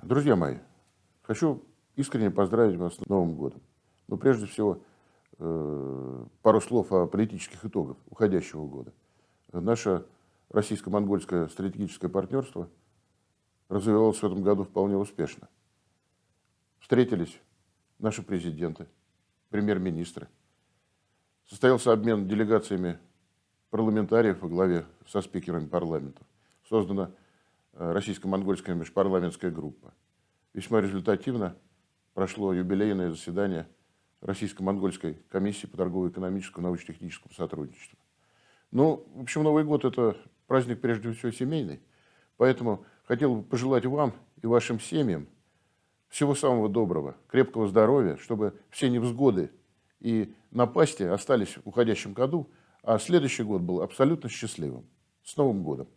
Друзья мои, хочу искренне поздравить вас с Новым годом. Но прежде всего пару слов о политических итогах уходящего года. Наше российско-монгольское стратегическое партнерство развивалось в этом году вполне успешно. Встретились наши президенты, премьер-министры. Состоялся обмен делегациями парламентариев во главе со спикерами парламентов. Создана российско-монгольская межпарламентская группа. Весьма результативно прошло юбилейное заседание Российско-монгольской комиссии по торгово-экономическому и научно-техническому сотрудничеству. Ну, в общем, Новый год – это праздник прежде всего семейный. Поэтому хотел бы пожелать вам и вашим семьям всего самого доброго, крепкого здоровья, чтобы все невзгоды и напасти остались в уходящем году, а следующий год был абсолютно счастливым. С Новым годом!